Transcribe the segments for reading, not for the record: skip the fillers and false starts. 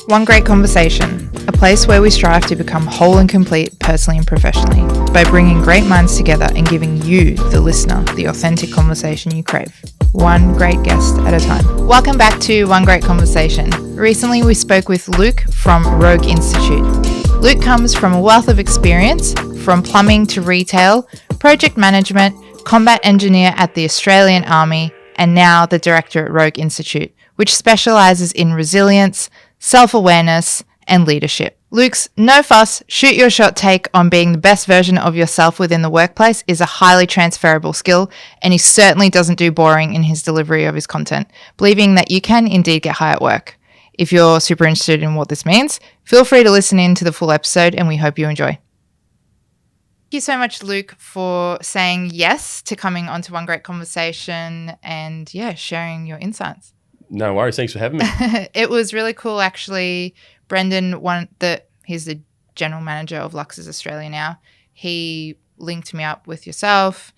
One Grate Conversation, a place where we strive to become whole and complete personally and professionally by bringing great minds together and giving you, the listener, the authentic conversation you crave. One great guest at a time. Welcome back to One Grate Conversation. Recently we spoke with Luke from Rogue Institute. Luke comes from a wealth of experience, from plumbing to retail, project management, combat engineer at the Australian Army, and now the director at Rogue Institute, which specialises in resilience, self-awareness, and leadership. Luke's no fuss, shoot your shot take on being the best version of yourself within the workplace is a highly transferable skill, and he certainly doesn't do boring in his delivery of his content, believing that you can indeed get high at work. If you're super interested in what this means, feel free to listen in to the full episode, and we hope you enjoy. Thank you so much, Luke, for saying yes to coming onto One Grate Conversation and, sharing your insights. No worries. Thanks for having me. It was really cool, actually. Brendan, he's the general manager of Lux's Australia now. He linked me up with yourself.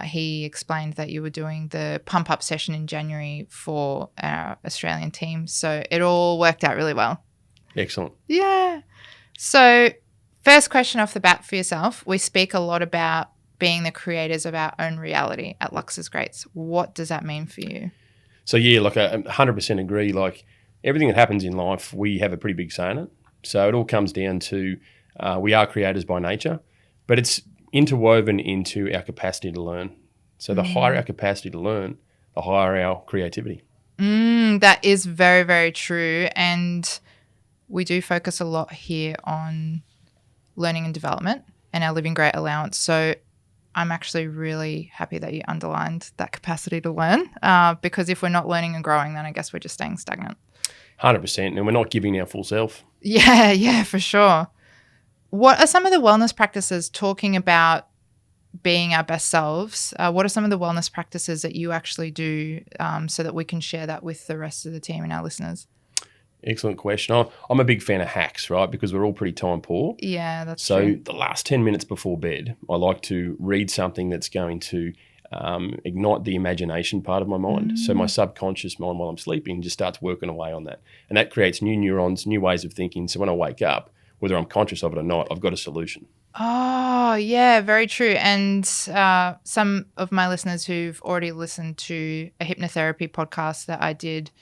He explained that you were doing the pump-up session in January for our Australian team. So it all worked out really well. Excellent. Yeah. So first question off the bat for yourself. We speak a lot about being the creators of our own reality at Lux's Grates. What does that mean for you? So, I 100% agree. Like, everything that happens in life, we have a pretty big say in it. So it all comes down to we are creators by nature, but it's interwoven into our capacity to learn. So the higher our capacity to learn, the higher our creativity. That is very, very true. And we do focus a lot here on learning and development and our Living Great allowance. So I'm actually really happy that you underlined that capacity to learn because if we're not learning and growing, then I guess we're just staying stagnant. 100%. And we're not giving our full self. Yeah, for sure. What are some of the wellness practices, talking about being our best selves? What are some of the wellness practices that you actually do so that we can share that with the rest of the team and our listeners? Excellent question. I'm a big fan of hacks, right? Because we're all pretty time poor. Yeah, that's true. So the last 10 minutes before bed, I like to read something that's going to ignite the imagination part of my mind. So my subconscious mind while I'm sleeping just starts working away on that. And that creates new neurons, new ways of thinking. So when I wake up, whether I'm conscious of it or not, I've got a solution. Oh, yeah, very true. And some of my listeners who've already listened to a hypnotherapy podcast that I did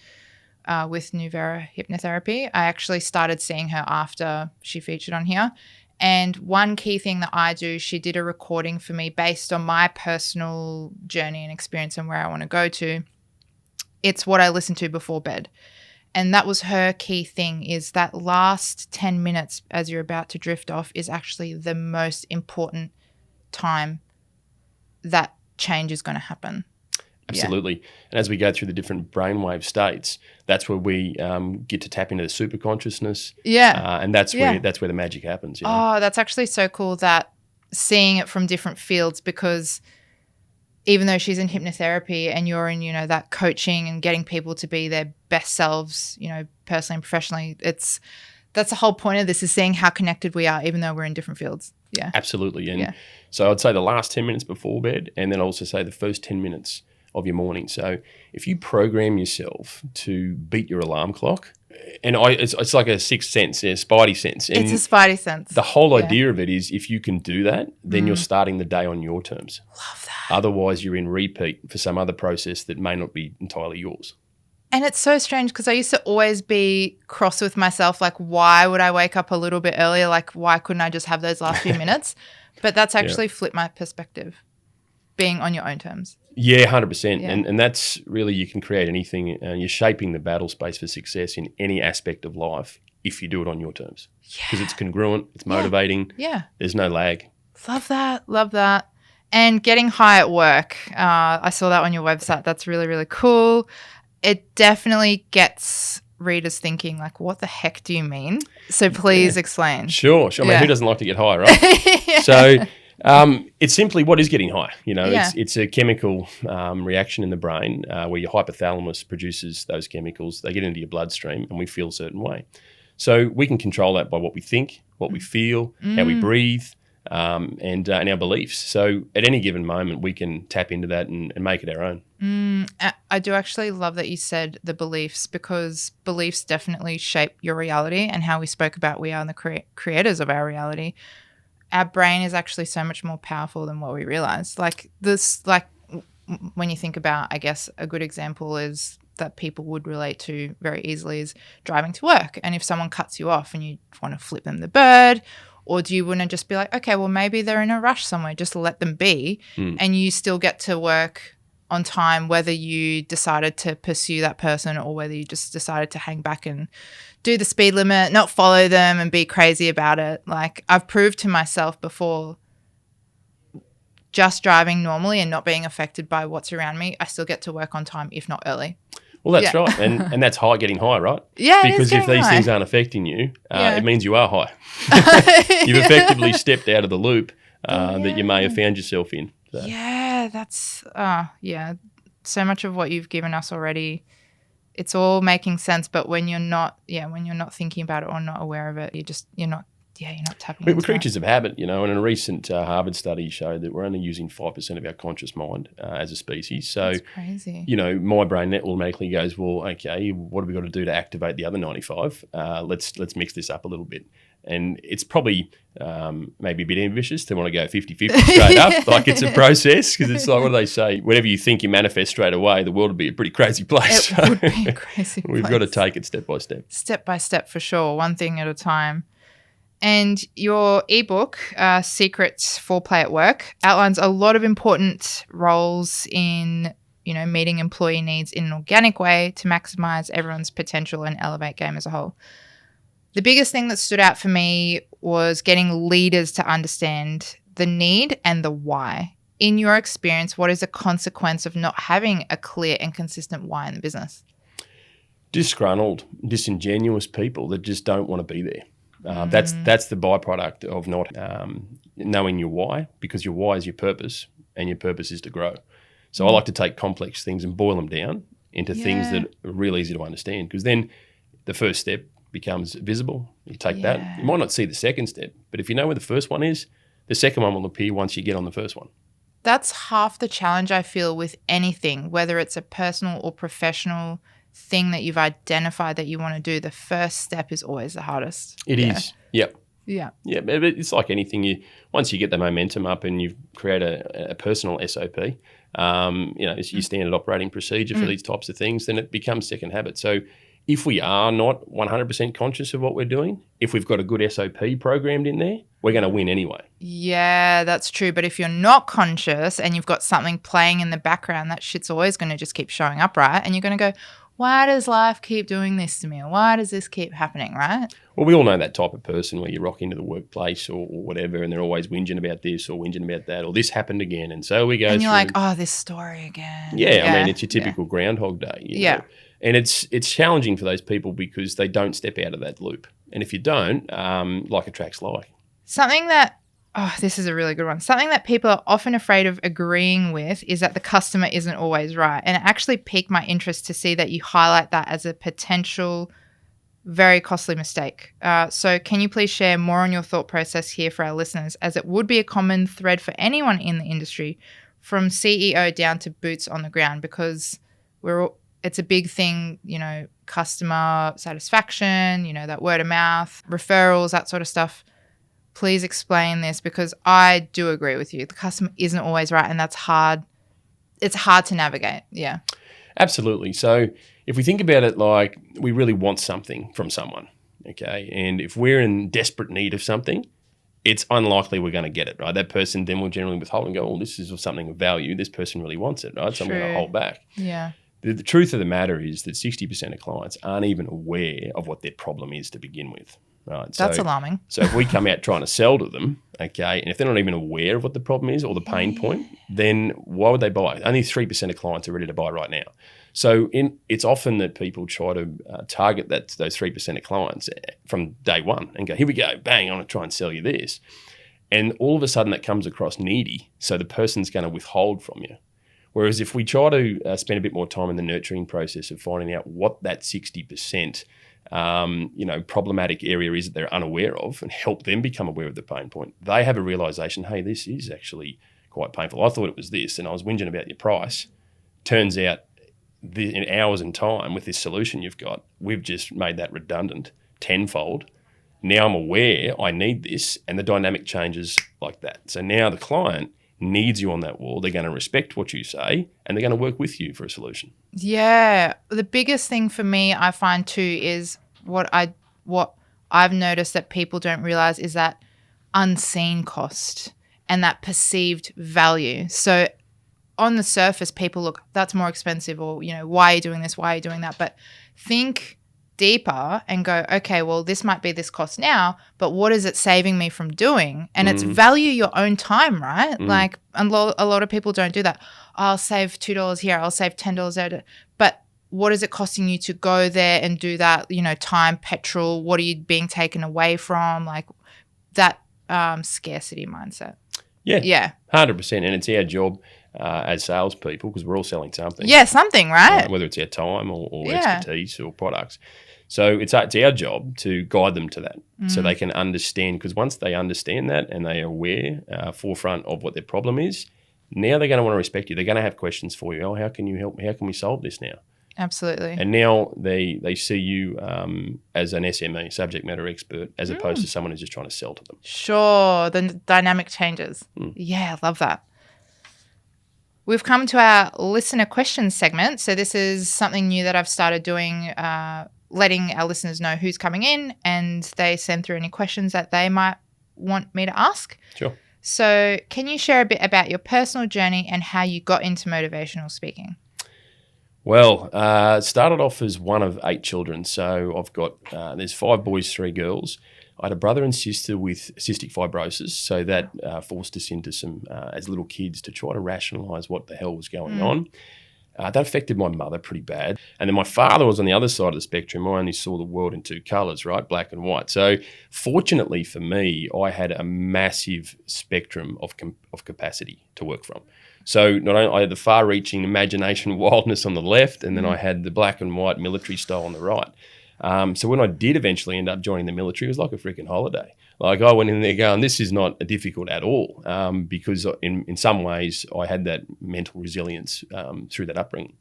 with Nuvera Hypnotherapy, I actually started seeing her after she featured on here. And one key thing that I do, she did a recording for me based on my personal journey and experience and where I want to go to. It's what I listen to before bed. And that was her key thing, is that last 10 minutes as you're about to drift off is actually the most important time that change is going to happen. Absolutely. Yeah. And as we go through the different brainwave states, that's where we get to tap into the super consciousness. Yeah. And that's where the magic happens. Oh, that's actually so cool, that seeing it from different fields, because even though she's in hypnotherapy and you're in, that coaching and getting people to be their best selves, personally and professionally, that's the whole point of this, is seeing how connected we are, even though we're in different fields. Yeah. Absolutely. And so I'd say the last 10 minutes before bed, and then also say the first 10 minutes of your morning. So if you program yourself to beat your alarm clock, and it's like a sixth sense, a spidey sense. And it's a spidey sense. The whole idea of it is, if you can do that, then you're starting the day on your terms. Love that. Otherwise, you're in repeat for some other process that may not be entirely yours. And it's so strange because I used to always be cross with myself, like, why would I wake up a little bit earlier? Like, why couldn't I just have those last few minutes? But that's actually flipped my perspective, being on your own terms. Yeah, 100%. Yeah. And that's really, you can create anything. You're shaping the battle space for success in any aspect of life if you do it on your terms. Because it's congruent, it's motivating. Yeah. There's no lag. Love that. And getting high at work. I saw that on your website. That's really, really cool. It definitely gets readers thinking, like, what the heck do you mean? So please explain. Sure. I mean, who doesn't like to get high, right? So it's simply, what is getting high? It's a chemical reaction in the brain where your hypothalamus produces those chemicals. They get into your bloodstream and we feel a certain way. So we can control that by what we think, what we feel, how we breathe, and our beliefs. So at any given moment, we can tap into that and make it our own. I do actually love that you said the beliefs, because beliefs definitely shape your reality, and how we spoke about we are the creators of our reality. Our brain is actually so much more powerful than what we realize. When you think about, I guess, a good example is that people would relate to very easily is driving to work. And if someone cuts you off and you want to flip them the bird, or do you want to just be like, okay, well, maybe they're in a rush somewhere, just let them be, and you still get to work on time, whether you decided to pursue that person or whether you just decided to hang back and do the speed limit, not follow them and be crazy about it. Like, I've proved to myself before, just driving normally and not being affected by what's around me, I still get to work on time, if not early. Well, that's right. And that's getting high, right? Yeah, because if these things aren't affecting you, it means you are high. You've effectively stepped out of the loop that you may have found yourself in. So. Yeah, that's so much of what you've given us already, it's all making sense. But when you're not thinking about it or not aware of it, you're not tapping into We're creatures of habit, and a recent Harvard study showed that we're only using 5% of our conscious mind as a species. So, that's crazy. My brain net automatically goes, well, okay, what have we got to do to activate the other 95? Let's mix this up a little bit. And it's probably maybe a bit ambitious to want to go 50-50 straight up. Like, it's a process, because it's like, what do they say? Whatever you think you manifest straight away, the world would be a pretty crazy place. It would be a crazy We've place. got to take it step by step. Step by step, for sure. One thing at a time. And your ebook, Secrets for Play at Work, outlines a lot of important roles in, meeting employee needs in an organic way to maximize everyone's potential and elevate game as a whole. The biggest thing that stood out for me was getting leaders to understand the need and the why. In your experience, what is a consequence of not having a clear and consistent why in the business? Disgruntled, disingenuous people that just don't want to be there. That's the byproduct of not knowing your why, because your why is your purpose, and your purpose is to grow. So I like to take complex things and boil them down into things that are real easy to understand, because then the first step becomes visible. You take that. You might not see the second step, but if you know where the first one is, the second one will appear once you get on the first one. That's half the challenge I feel with anything, whether it's a personal or professional thing that you've identified that you want to do. The first step is always the hardest. It is. Yep. Yeah. Yeah, but it's like anything. Once you get the momentum up and you create a personal SOP, it's your standard operating procedure for these types of things, then it becomes second habit. So if we are not 100% conscious of what we're doing, if we've got a good SOP programmed in there, we're going to win anyway. Yeah, that's true. But if you're not conscious and you've got something playing in the background, that shit's always going to just keep showing up, right? And you're going to go, why does life keep doing this to me? Or why does this keep happening, right? Well, we all know that type of person where you rock into the workplace or whatever, and they're always whinging about this or whinging about that, or this happened again. And so we go and you're like, oh, this story again. Yeah, I mean, it's your typical Groundhog Day. You know? And it's challenging for those people because they don't step out of that loop. And if you don't, like attracts like. Something that, this is a really good one. Something that people are often afraid of agreeing with is that the customer isn't always right. And it actually piqued my interest to see that you highlight that as a potential very costly mistake. So can you please share more on your thought process here for our listeners, as it would be a common thread for anyone in the industry, from CEO down to boots on the ground, because it's a big thing, customer satisfaction, that word of mouth, referrals, that sort of stuff. Please explain this, because I do agree with you. The customer isn't always right, and that's hard. It's hard to navigate. Yeah. Absolutely. So if we think about it like we really want something from someone, okay, and if we're in desperate need of something, it's unlikely we're going to get it, right? That person then will generally withhold and go, oh, this is something of value. This person really wants it, right? So I'm going to hold back. Yeah. The truth of the matter is that 60% of clients aren't even aware of what their problem is to begin with. Right. That's alarming. So if we come out trying to sell to them, okay, and if they're not even aware of what the problem is or the pain point, then why would they buy? Only 3% of clients are ready to buy right now. So it's often that people try to target those 3% of clients from day one and go, here we go, bang, I'm going to try and sell you this. And all of a sudden that comes across needy, so the person's going to withhold from you. Whereas if we try to spend a bit more time in the nurturing process of finding out what that 60% problematic area is that they're unaware of, and help them become aware of the pain point, they have a realization, hey, this is actually quite painful. I thought it was this, and I was whinging about your price, turns out in hours and time with this solution you've got, we've just made that redundant tenfold. Now I'm aware I need this, and the dynamic changes like that. So now the client needs you on that wall. They're going to respect what you say, and they're going to work with you for a solution. Yeah. The biggest thing for me, I find too, is what I've noticed that people don't realize is that unseen cost and that perceived value. So on the surface, people look, that's more expensive, or, why are you doing this? Why are you doing that? But think deeper and go, okay, well, this might be this cost now, but what is it saving me from doing? And it's value your own time, right? Like a lot of people don't do that. I'll save $2 here, I'll save $10 there. But what is it costing you to go there and do that? Time, petrol, what are you being taken away from? Like that scarcity mindset. Yeah. 100%. And it's our job as salespeople, because we're all selling something. Yeah, something, right? Whether it's our time or expertise or products. So it's our job to guide them to that so they can understand, because once they understand that and they are aware, forefront of what their problem is, now they're going to want to respect you. They're going to have questions for you. Oh, how can you help me? How can we solve this now? Absolutely. And now they see you as an SME, subject matter expert, as opposed to someone who's just trying to sell to them. Sure. The dynamic changes. Yeah, I love that. We've come to our listener questions segment. So this is something new that I've started doing, letting our listeners know who's coming in, and they send through any questions that they might want me to ask. Sure. So can you share a bit about your personal journey and how you got into motivational speaking? Well, it started off as one of 8 children. So I've got, there's 5 boys, 3 girls. I had a brother and sister with cystic fibrosis. So that forced us into some, as little kids, to try to rationalise what the hell was going on. That affected my mother pretty bad. And then my father was on the other side of the spectrum. I only saw the world in 2 colours, right? Black and white. So fortunately for me, I had a massive spectrum of capacity to work from. So not only I had the far-reaching imagination, wildness on the left, and then I had the black and white military style on the right. So when I did eventually end up joining the military, it was like a freaking holiday. Like I went in there going, this is not difficult at all, because in some ways I had that mental resilience through that upbringing.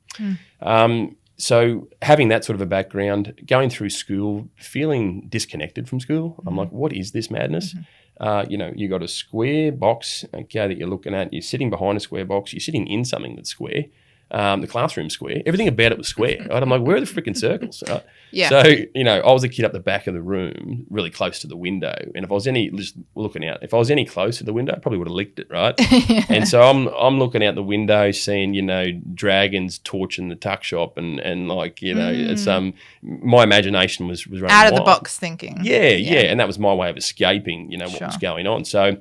So having that sort of a background, going through school, feeling disconnected from school, I'm like, what is this madness? You got a square box, okay, that you're looking at. You're sitting behind a square box. You're sitting in something that's square. The classroom square. Everything about it was square. Right? I'm like, where are the freaking circles? Right? Yeah. So, I was a kid up the back of the room, really close to the window. And if I was if I was any closer to the window, I probably would have licked it, right? And so I'm looking out the window, seeing, dragons torching the tuck shop and it's my imagination was running out of wild. the box thinking. Yeah. And that was my way of escaping, what was going on. So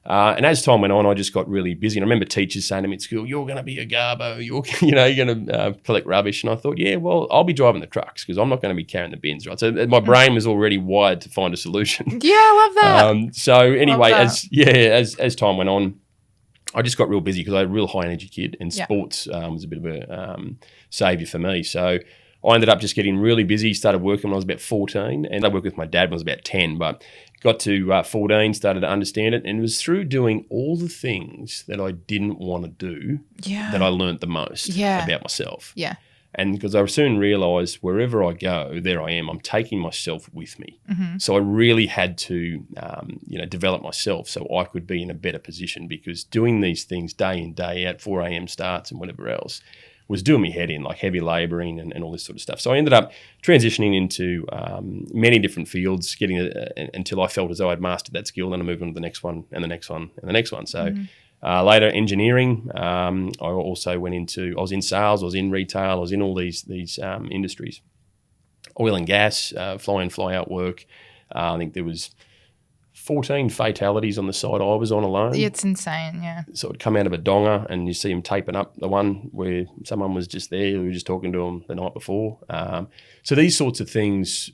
and as time went on, I just got really busy. And I remember teachers saying to me at school, you're going to be a garbo, you're going to collect rubbish. And I thought, yeah, well, I'll be driving the trucks because I'm not going to be carrying the bins, right? So my brain was already wired to find a solution. Yeah, I love that. So anyway, as time went on, I just got real busy because I was a real high energy kid, and sports was a bit of a saviour for me. So I ended up just getting really busy, started working when I was about 14, and I worked with my dad when I was about 10, but got to 14, started to understand it, and it was through doing all the things that I didn't want to do that I learnt the most about myself. Yeah. And because I soon realised wherever I go, there I am. I'm taking myself with me. So I really had to, develop myself so I could be in a better position, because doing these things day in, day out, 4 a.m. starts and whatever else, was doing me head in, like heavy labouring and all this sort of stuff. So I ended up transitioning into many different fields, getting until I felt as though I'd mastered that skill. Then I moved on to the next one and the next one and the next one. So later engineering, I also went into, I was in sales, I was in retail, I was in all these industries. Oil and gas, fly in, fly out work. I think there was 14 fatalities on the side I was on alone. It's insane, yeah. So it'd come out of a donger and you see them taping up the one where someone was just there. We were just talking to them the night before. So these sorts of things,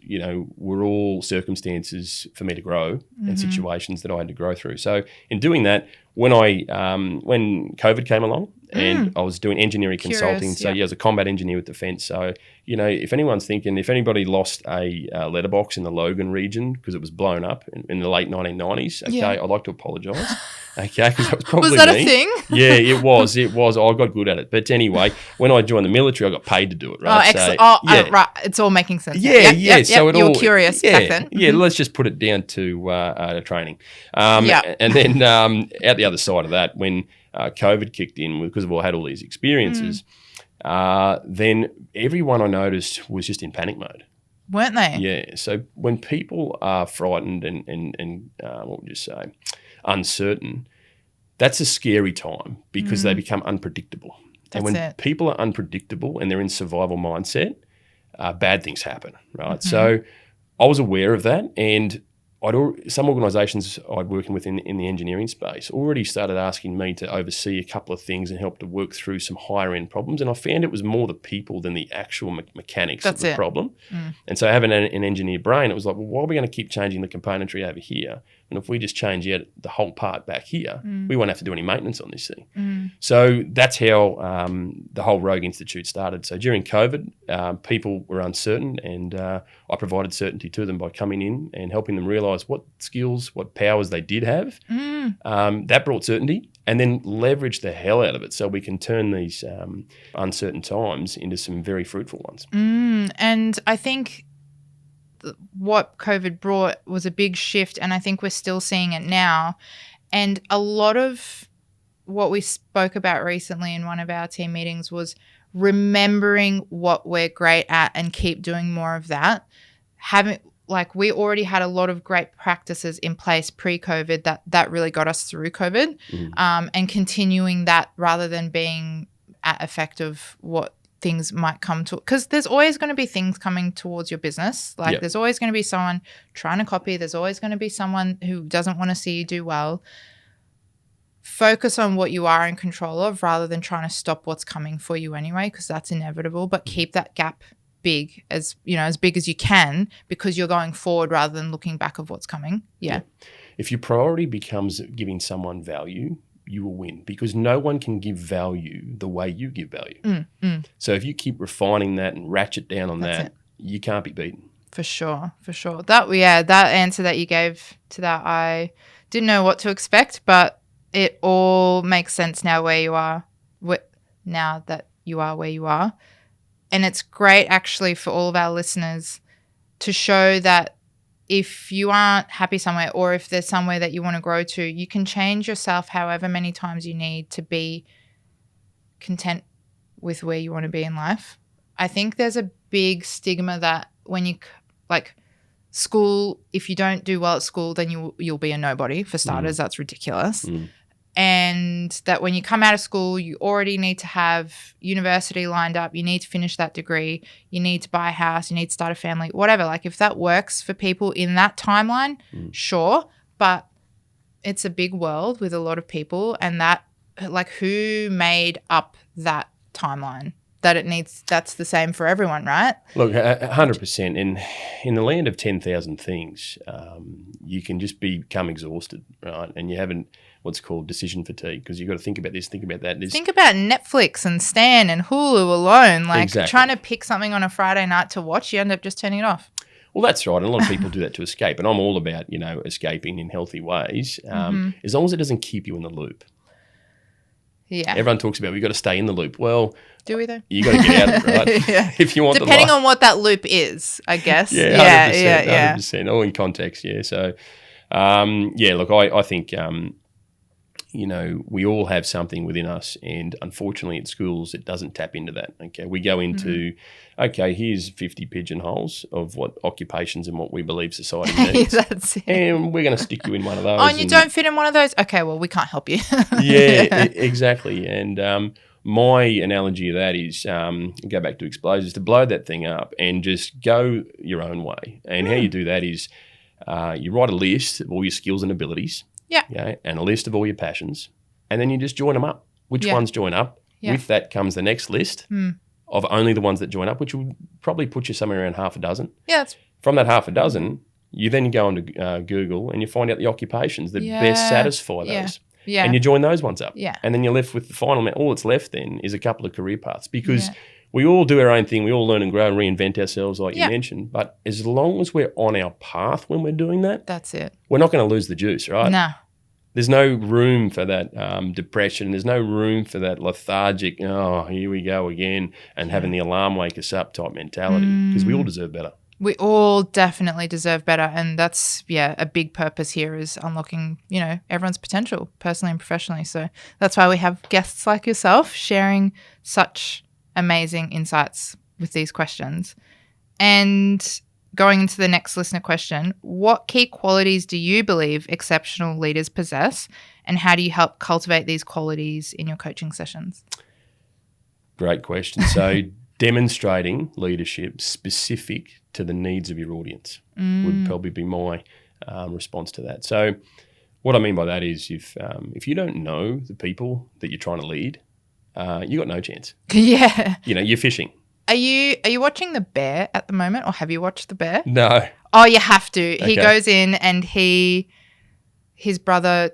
were all circumstances for me to grow and situations that I had to grow through. So in doing that, when COVID came along and I was doing engineering consulting, so I was a combat engineer with Defence. So, if anyone's thinking, if anybody lost a letterbox in the Logan region because it was blown up in the late 1990s, I'd like to apologise. Okay, because that was probably Was that me. a thing? Yeah, it was. It was. I got good at it. But anyway, when I joined the military, I got paid to do it, right? Oh, excellent. Right. It's all making sense. Yeah, yeah. So you were curious back then. Yeah, let's just put it down to training. Yeah. And then out the other side of that, when COVID kicked in, because I had all these experiences, then everyone I noticed was just in panic mode. Weren't they? Yeah. So when people are frightened and what would you say, uncertain, that's a scary time because they become unpredictable. And when people are unpredictable and they're in survival mindset, bad things happen, right? So I was aware of that, and some organisations I'd working with in the engineering space already started asking me to oversee a couple of things and help to work through some higher end problems. And I found it was more the people than the actual mechanics of the problem. And so having an engineer brain, it was like, well, why are we going to keep changing the componentry over here? And if we just change out the whole part back here, we won't have to do any maintenance on this thing. So that's how the whole Rogue Institute started. So during COVID, people were uncertain, and I provided certainty to them by coming in and helping them realise what skills, what powers they did have. That brought certainty, and then leverage the hell out of it so we can turn these uncertain times into some very fruitful ones. And I think what COVID brought was a big shift, and I think we're still seeing it now. And a lot of what we spoke about recently in one of our team meetings was remembering what we're great at and keep doing more of that. We already had a lot of great practices in place pre-COVID that really got us through COVID, and continuing that rather than being at effect of what things might come to, because there's always going to be things coming towards your business. There's always going to be someone trying to copy. There's always going to be someone who doesn't want to see you do well. Focus on what you are in control of rather than trying to stop what's coming for you anyway, because that's inevitable. But keep that gap big as big as you can, because you're going forward rather than looking back of what's coming. Yeah. If your priority becomes giving someone value, you will win, because no one can give value the way you give value. So if you keep refining that and ratchet down on that, you can't be beaten. For sure. That answer that you gave to that, I didn't know what to expect, but it all makes sense now where you are, now that you are where you are. And it's great actually for all of our listeners to show that if you aren't happy somewhere, or if there's somewhere that you want to grow to, you can change yourself however many times you need to be content with where you want to be in life. I think there's a big stigma that when you, school, if you don't do well at school, then you'll be a nobody, for starters. That's ridiculous. And that when you come out of school, you already need to have university lined up. You need to finish that degree. You need to buy a house. You need to start a family, whatever. If that works for people in that timeline, sure. But it's a big world with a lot of people, and that, who made up that timeline? That's the same for everyone, right? Look, 100%. In the land of 10,000 things, you can just become exhausted, right? And you haven't what's called decision fatigue, because you've got to think about this, think about that. Think about Netflix and Stan and Hulu alone. Exactly. Trying to pick something on a Friday night to watch, you end up just turning it off. Well, that's right. And a lot of people do that to escape. And I'm all about, escaping in healthy ways, as long as it doesn't keep you in the loop. Yeah. Everyone talks about we've got to stay in the loop. Well, do we though? You got to get out of it, right? Yeah. If you want depending on what that loop is, I guess. Yeah, 100%. All in context, yeah. So, look, I think, we all have something within us, and unfortunately at schools it doesn't tap into that. Okay, we go into, here's 50 pigeonholes of what occupations and what we believe society needs. That's it. And we're going to stick you in one of those. Oh, and you don't fit in one of those? Okay, well, we can't help you. Exactly. And my analogy of that is, go back to explosives, to blow that thing up and just go your own way. And how you do that is you write a list of all your skills and abilities. Yeah. And a list of all your passions. And then you just join them up. Which ones join up? Yeah. With that comes the next list of only the ones that join up, which will probably put you somewhere around half a dozen. Yeah. From that half a dozen, you then go onto Google and you find out the occupations that best satisfy those. Yeah. And you join those ones up. Yeah. And then you're left with the final, all that's left then is a couple of career paths, because we all do our own thing. We all learn and grow and reinvent ourselves, like you mentioned. But as long as we're on our path when we're doing that, that's it. We're not going to lose the juice, right? No. There's no room for that depression. There's no room for that lethargic, oh, here we go again, and having the alarm wake us up type mentality, because we all deserve better. We all definitely deserve better. And that's, a big purpose here is unlocking, everyone's potential personally and professionally. So that's why we have guests like yourself sharing such amazing insights with these questions. And going into the next listener question, what key qualities do you believe exceptional leaders possess, and how do you help cultivate these qualities in your coaching sessions? Great question. So demonstrating leadership specific to the needs of your audience would probably be my response to that. So what I mean by that is if you don't know the people that you're trying to lead, you got no chance. Yeah. You're fishing. Are you watching The Bear at the moment, or have you watched The Bear? No. Oh, you have to. Okay. He goes in and his brother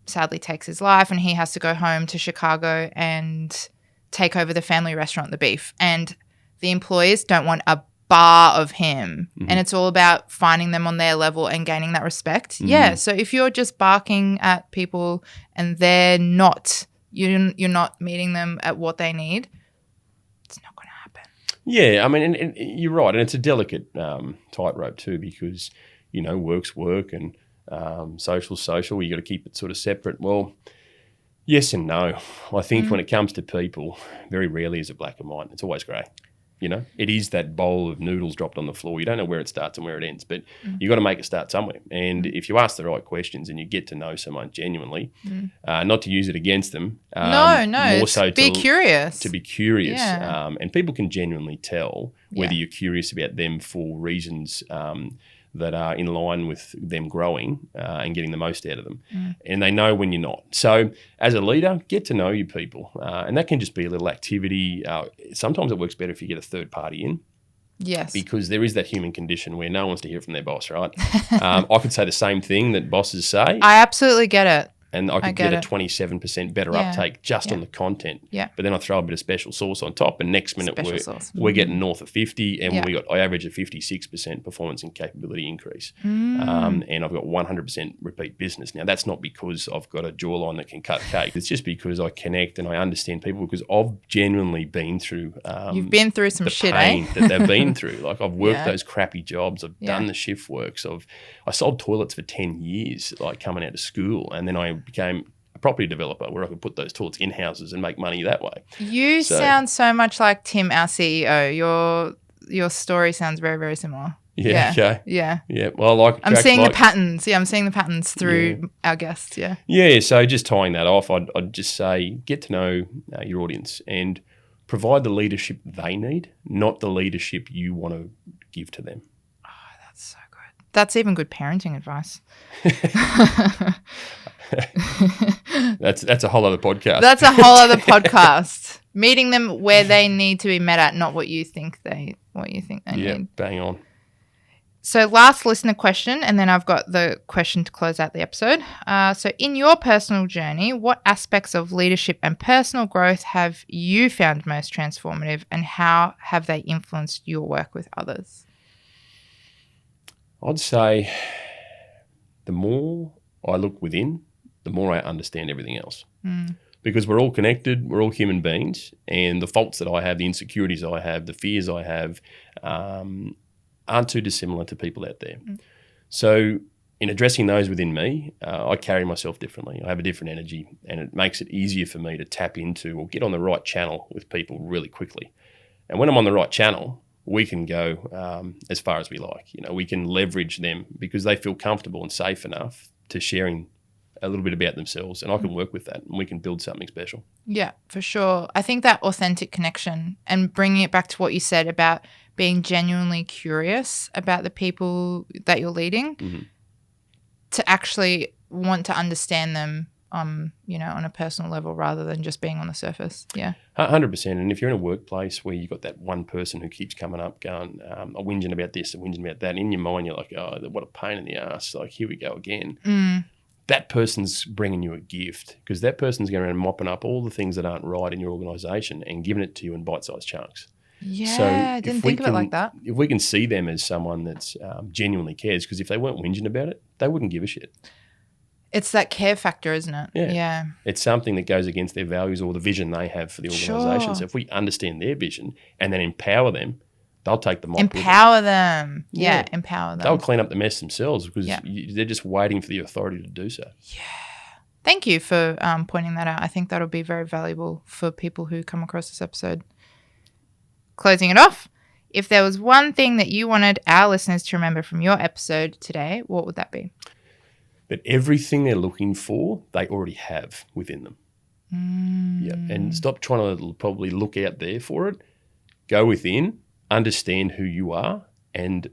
sadly takes his life, and he has to go home to Chicago and take over the family restaurant, The Beef. And the employees don't want a bar of him. Mm-hmm. And it's all about finding them on their level and gaining that respect. Mm-hmm. Yeah. So if you're just barking at people and they're not, you're not meeting them at what they need, it's not going to happen. Yeah. I mean, and you're right. And it's a delicate tightrope too, because, work's work and social's social. You got to keep it sort of separate. Well, yes and no. I think when it comes to people, very rarely is it black and white. It's always grey. It is that bowl of noodles dropped on the floor. You don't know where it starts and where it ends, but you got to make it start somewhere. And if you ask the right questions and you get to know someone genuinely, not to use it against them. No. More so be curious. To be curious. Yeah. And people can genuinely tell whether you're curious about them for reasons that are in line with them growing and getting the most out of them. And they know when you're not. So as a leader, get to know your people. And that can just be a little activity. Sometimes it works better if you get a third party in. Yes. Because there is that human condition where no one wants to hear from their boss, right? I could say the same thing that bosses say. I absolutely get it. And I could get a 27% better uptake just on the content. Yeah. But then I throw a bit of special sauce on top, and next minute we're getting north of 50, and I average a 56% performance and capability increase. And I've got 100% repeat business. Now, that's not because I've got a jawline that can cut cake. It's just because I connect and I understand people, because I've genuinely been through you've been through some shit, pain that they've been through. Like, I've worked those crappy jobs. I've done the shift works. I sold toilets for 10 years, like coming out of school, and then I became a property developer where I could put those toilets in houses and make money that way. You sound so much like Tim, our CEO. Your story sounds very, very similar. Yeah. Okay. Yeah. Yeah. Well, I'm seeing the patterns. Yeah, I'm seeing the patterns through our guests. Yeah. Yeah. So just tying that off, I'd just say get to know your audience and provide the leadership they need, not the leadership you want to give to them. Oh, that's so good. That's even good parenting advice. That's a whole other podcast. That's a whole other podcast. Meeting them where they need to be met at, not what you think they need. Yeah, bang on. So last listener question, and then I've got the question to close out the episode. So in your personal journey, what aspects of leadership and personal growth have you found most transformative, and how have they influenced your work with others? I'd say the more I look within, the more I understand everything else. Because we're all connected, we're all human beings, and the faults that I have, the insecurities I have, the fears I have aren't too dissimilar to people out there. So in addressing those within me, I carry myself differently. I have a different energy, and it makes it easier for me to tap into or get on the right channel with people really quickly. And when I'm on the right channel, we can go as far as we like. We can leverage them because they feel comfortable and safe enough to sharing a little bit about themselves, and I can work with that, and we can build something special. Yeah, for sure. I think that authentic connection and bringing it back to what you said about being genuinely curious about the people that you're leading, to actually want to understand them, on a personal level rather than just being on the surface. Yeah. 100%. And if you're in a workplace where you've got that one person who keeps coming up going, I'm whinging about this, I'm whinging about that, and in your mind you're like, oh, what a pain in the ass. Like, here we go again. That person's bringing you a gift, because that person's going around mopping up all the things that aren't right in your organisation and giving it to you in bite-sized chunks. Yeah, so I didn't think of it like that. If we can see them as someone that's genuinely cares, because if they weren't whinging about it, they wouldn't give a shit. It's that care factor, isn't it? Yeah. It's something that goes against their values or the vision they have for the organisation. Sure. So if we understand their vision and then empower them, they'll take them on. Empower them. Yeah, empower them. They'll clean up the mess themselves because they're just waiting for the authority to do so. Yeah. Thank you for pointing that out. I think that'll be very valuable for people who come across this episode. Closing it off, if there was one thing that you wanted our listeners to remember from your episode today, what would that be? That everything they're looking for, they already have within them. And stop trying to probably look out there for it. Go within, understand who you are, and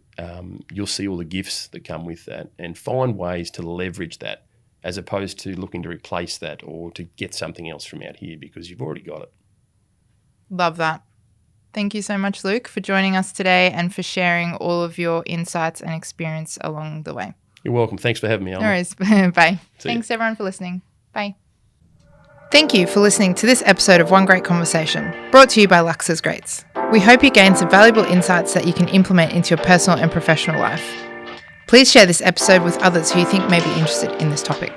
you'll see all the gifts that come with that, and find ways to leverage that as opposed to looking to replace that or to get something else from out here because you've already got it. Love that. Thank you so much, Luke, for joining us today and for sharing all of your insights and experience along the way. You're welcome. Thanks for having me on. No worries. Bye. Thanks, everyone, for listening. Bye. Thank you for listening to this episode of One Grate Conversation, brought to you by Lux's Grates. We hope you gained some valuable insights that you can implement into your personal and professional life. Please share this episode with others who you think may be interested in this topic.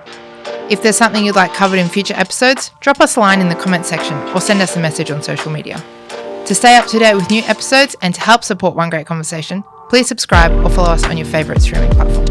If there's something you'd like covered in future episodes, drop us a line in the comments section or send us a message on social media. To stay up to date with new episodes and to help support One Grate Conversation, please subscribe or follow us on your favourite streaming platform.